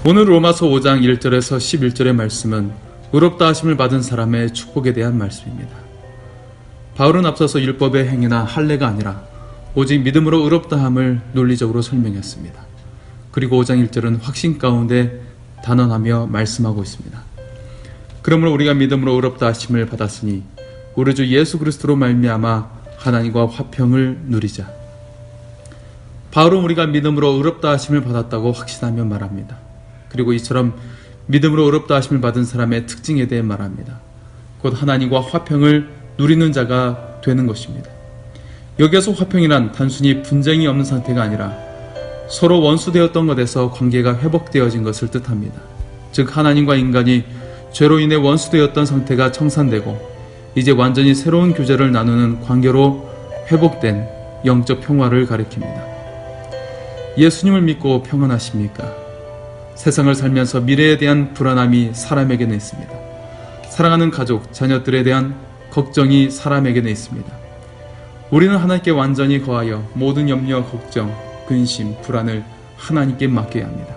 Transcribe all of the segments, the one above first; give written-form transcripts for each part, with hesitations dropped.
오늘 로마서 5장 1절에서 11절의 말씀은 의롭다 하심을 받은 사람의 축복에 대한 말씀입니다. 바울은 앞서서 율법의 행위나 할례가 아니라 오직 믿음으로 의롭다함을 논리적으로 설명했습니다. 그리고 5장 1절은 확신 가운데 단언하며 말씀하고 있습니다. 그러므로 우리가 믿음으로 의롭다 하심을 받았으니 우리 주 예수 그리스도로 말미암아 하나님과 화평을 누리자. 바울은 우리가 믿음으로 의롭다 하심을 받았다고 확신하며 말합니다. 그리고 이처럼 믿음으로 의롭다 하심을 받은 사람의 특징에 대해 말합니다. 곧 하나님과 화평을 누리는 자가 되는 것입니다. 여기에서 화평이란 단순히 분쟁이 없는 상태가 아니라 서로 원수되었던 것에서 관계가 회복되어진 것을 뜻합니다. 즉 하나님과 인간이 죄로 인해 원수되었던 상태가 청산되고 이제 완전히 새로운 교제를 나누는 관계로 회복된 영적 평화를 가리킵니다. 예수님을 믿고 평안하십니까? 세상을 살면서 미래에 대한 불안함이 사람에게는 있습니다. 사랑하는 가족, 자녀들에 대한 걱정이 사람에게는 있습니다. 우리는 하나님께 완전히 거하여 모든 염려, 걱정, 근심, 불안을 하나님께 맡겨야 합니다.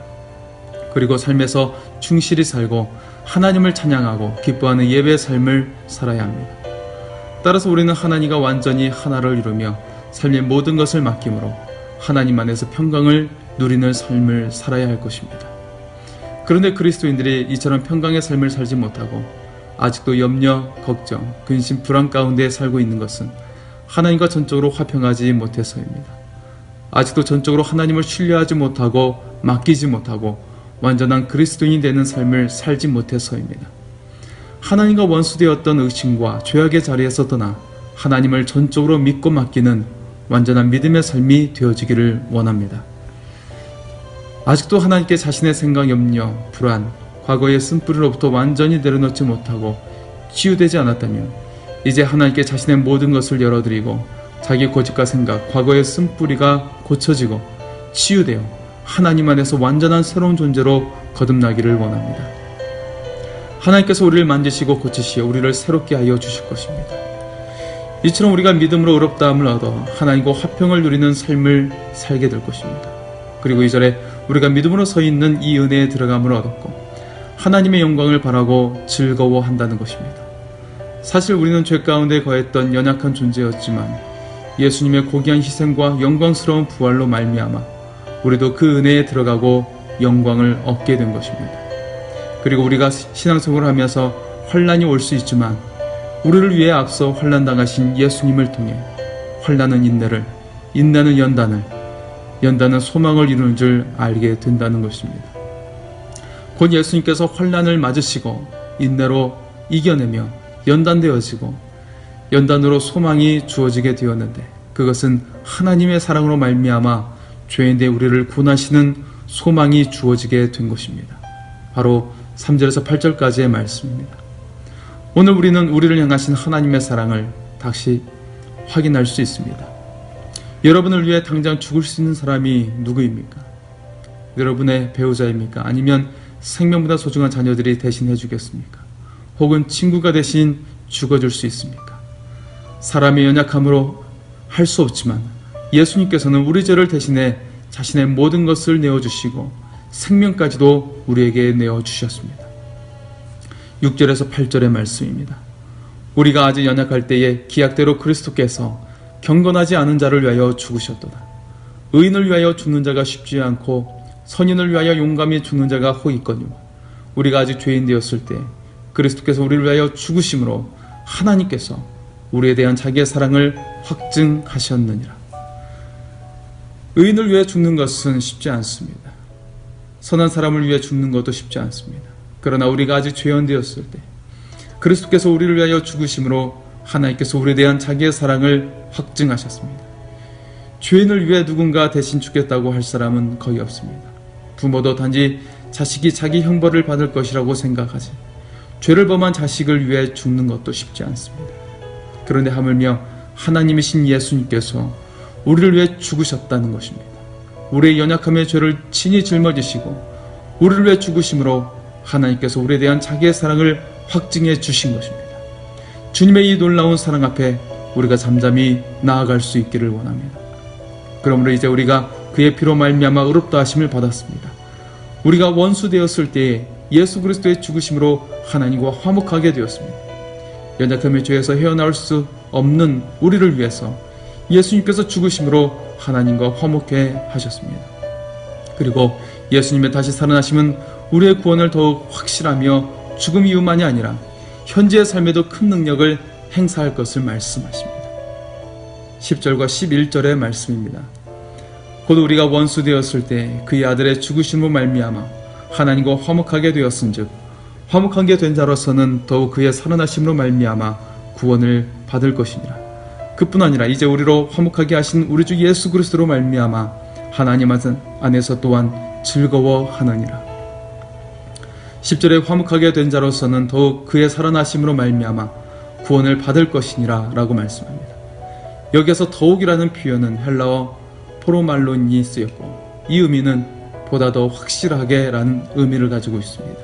그리고 삶에서 충실히 살고 하나님을 찬양하고 기뻐하는 예배의 삶을 살아야 합니다. 따라서 우리는 하나님과 완전히 하나를 이루며 삶의 모든 것을 맡김으로 하나님 안에서 평강을 누리는 삶을 살아야 할 것입니다. 그런데 그리스도인들이 이처럼 평강의 삶을 살지 못하고 아직도 염려, 걱정, 근심, 불안 가운데 살고 있는 것은 하나님과 전적으로 화평하지 못해서입니다. 아직도 전적으로 하나님을 신뢰하지 못하고 맡기지 못하고 완전한 그리스도인이 되는 삶을 살지 못해서입니다. 하나님과 원수되었던 의심과 죄악의 자리에서 떠나 하나님을 전적으로 믿고 맡기는 완전한 믿음의 삶이 되어지기를 원합니다. 아직도 하나님께 자신의 생각, 염려, 불안, 과거의 쓴뿌리로부터 완전히 내려놓지 못하고 치유되지 않았다면 이제 하나님께 자신의 모든 것을 열어드리고 자기 고집과 생각, 과거의 쓴뿌리가 고쳐지고 치유되어 하나님 안에서 완전한 새로운 존재로 거듭나기를 원합니다. 하나님께서 우리를 만지시고 고치시어 우리를 새롭게 하여 주실 것입니다. 이처럼 우리가 믿음으로 의롭다함을 얻어 하나님과 화평을 누리는 삶을 살게 될 것입니다. 그리고 이절에 우리가 믿음으로 서 있는 이 은혜에 들어감을 얻었고 하나님의 영광을 바라고 즐거워한다는 것입니다. 사실 우리는 죄 가운데 거했던 연약한 존재였지만 예수님의 고귀한 희생과 영광스러운 부활로 말미암아 우리도 그 은혜에 들어가고 영광을 얻게 된 것입니다. 그리고 우리가 신앙생활을 하면서 환난이 올 수 있지만 우리를 위해 앞서 환난 당하신 예수님을 통해 환난은 인내를, 인내는 연단을, 연단은 소망을 이루는 줄 알게 된다는 것입니다. 곧 예수님께서 환난을 맞으시고 인내로 이겨내며 연단되어지고 연단으로 소망이 주어지게 되었는데 그것은 하나님의 사랑으로 말미암아 죄인된 우리를 구원하시는 소망이 주어지게 된 것입니다. 바로 3절에서 8절까지의 말씀입니다. 오늘 우리는 우리를 향하신 하나님의 사랑을 다시 확인할 수 있습니다. 여러분을 위해 당장 죽을 수 있는 사람이 누구입니까? 여러분의 배우자입니까? 아니면 생명보다 소중한 자녀들이 대신해 주겠습니까? 혹은 친구가 대신 죽어줄 수 있습니까? 사람의 연약함으로 할 수 없지만 예수님께서는 우리 죄를 대신해 자신의 모든 것을 내어주시고 생명까지도 우리에게 내어주셨습니다. 6절에서 8절의 말씀입니다. 우리가 아직 연약할 때에 기약대로 그리스도께서 경건하지 않은 자를 위하여 죽으셨도다. 의인을 위하여 죽는 자가 쉽지 않고 선인을 위하여 용감히 죽는 자가 혹있거니와 우리가 아직 죄인 되었을 때 그리스도께서 우리를 위하여 죽으심으로 하나님께서 우리에 대한 자기의 사랑을 확증하셨느니라. 의인을 위해 죽는 것은 쉽지 않습니다. 선한 사람을 위해 죽는 것도 쉽지 않습니다. 그러나 우리가 아직 죄인 되었을 때 그리스도께서 우리를 위하여 죽으심으로 하나님께서 우리에 대한 자기의 사랑을 확증하셨습니다. 죄인을 위해 누군가 대신 죽겠다고 할 사람은 거의 없습니다. 부모도 단지 자식이 자기 형벌을 받을 것이라고 생각하지 죄를 범한 자식을 위해 죽는 것도 쉽지 않습니다. 그런데 하물며 하나님이신 예수님께서 우리를 위해 죽으셨다는 것입니다. 우리의 연약함의 죄를 친히 짊어지시고 우리를 위해 죽으심으로 하나님께서 우리에 대한 자기의 사랑을 확증해 주신 것입니다. 주님의 이 놀라운 사랑 앞에 우리가 잠잠히 나아갈 수 있기를 원합니다. 그러므로 이제 우리가 그의 피로 말미암아 의롭다 하심을 받았습니다. 우리가 원수 되었을 때에 예수 그리스도의 죽으심으로 하나님과 화목하게 되었습니다. 연약함의 죄에서 헤어나올 수 없는 우리를 위해서 예수님께서 죽으심으로 하나님과 화목해 하셨습니다. 그리고 예수님의 다시 살아나심은 우리의 구원을 더욱 확실하며 죽음 이후만이 아니라 현재의 삶에도 큰 능력을 행사할 것을 말씀하십니다. 10절과 11절의 말씀입니다. 곧 우리가 원수 되었을 때 그의 아들의 죽으심으로 말미암아 하나님과 화목하게 되었은즉 화목하게 된 자로서는 더욱 그의 살아나심으로 말미암아 구원을 받을 것이니라. 그뿐 아니라 이제 우리로 화목하게 하신 우리 주 예수 그리스도로 말미암아 하나님 안에서 또한 즐거워하느니라. 10절에 화목하게 된 자로서는 더욱 그의 살아나심으로 말미암아 구원을 받을 것이니라 라고 말씀합니다. 여기에서 더욱이라는 표현은 헬라어 포로말론이 쓰였고 이 의미는 보다 더 확실하게 라는 의미를 가지고 있습니다.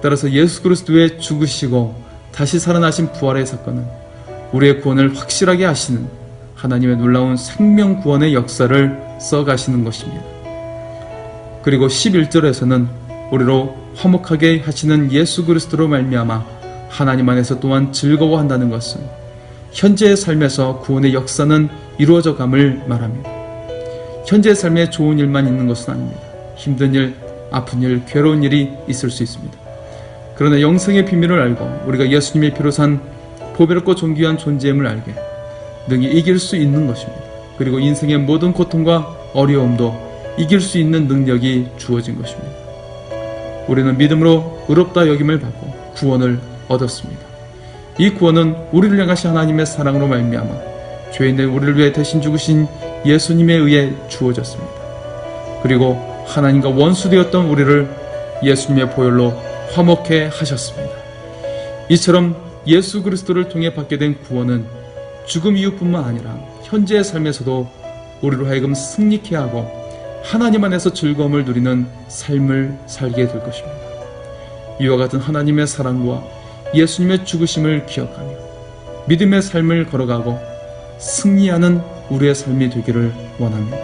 따라서 예수 그리스도의 죽으시고 다시 살아나신 부활의 사건은 우리의 구원을 확실하게 하시는 하나님의 놀라운 생명 구원의 역사를 써가시는 것입니다. 그리고 11절에서는 우리로 화목하게 하시는 예수 그리스도로 말미암아 하나님 안에서 또한 즐거워한다는 것은 현재의 삶에서 구원의 역사는 이루어져 감을 말합니다. 현재의 삶에 좋은 일만 있는 것은 아닙니다. 힘든 일, 아픈 일, 괴로운 일이 있을 수 있습니다. 그러나 영생의 비밀을 알고 우리가 예수님의 피로 산 보배롭고 존귀한 존재임을 알게 능히 이길 수 있는 것입니다. 그리고 인생의 모든 고통과 어려움도 이길 수 있는 능력이 주어진 것입니다. 우리는 믿음으로 의롭다 여김을 받고 구원을 얻었습니다. 이 구원은 우리를 향하신 하나님의 사랑으로 말미암아 죄인된 우리를 위해 대신 죽으신 예수님에 의해 주어졌습니다. 그리고 하나님과 원수되었던 우리를 예수님의 보혈로 화목해 하셨습니다. 이처럼 예수 그리스도를 통해 받게 된 구원은 죽음 이후뿐만 아니라 현재의 삶에서도 우리로 하여금 승리케 하고 하나님 안에서 즐거움을 누리는 삶을 살게 될 것입니다. 이와 같은 하나님의 사랑과 예수님의 죽으심을 기억하며 믿음의 삶을 걸어가고 승리하는 우리의 삶이 되기를 원합니다.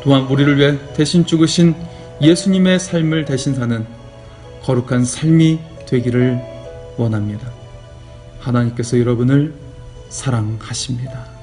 또한 우리를 위해 대신 죽으신 예수님의 삶을 대신 사는 거룩한 삶이 되기를 원합니다. 하나님께서 여러분을 사랑하십니다.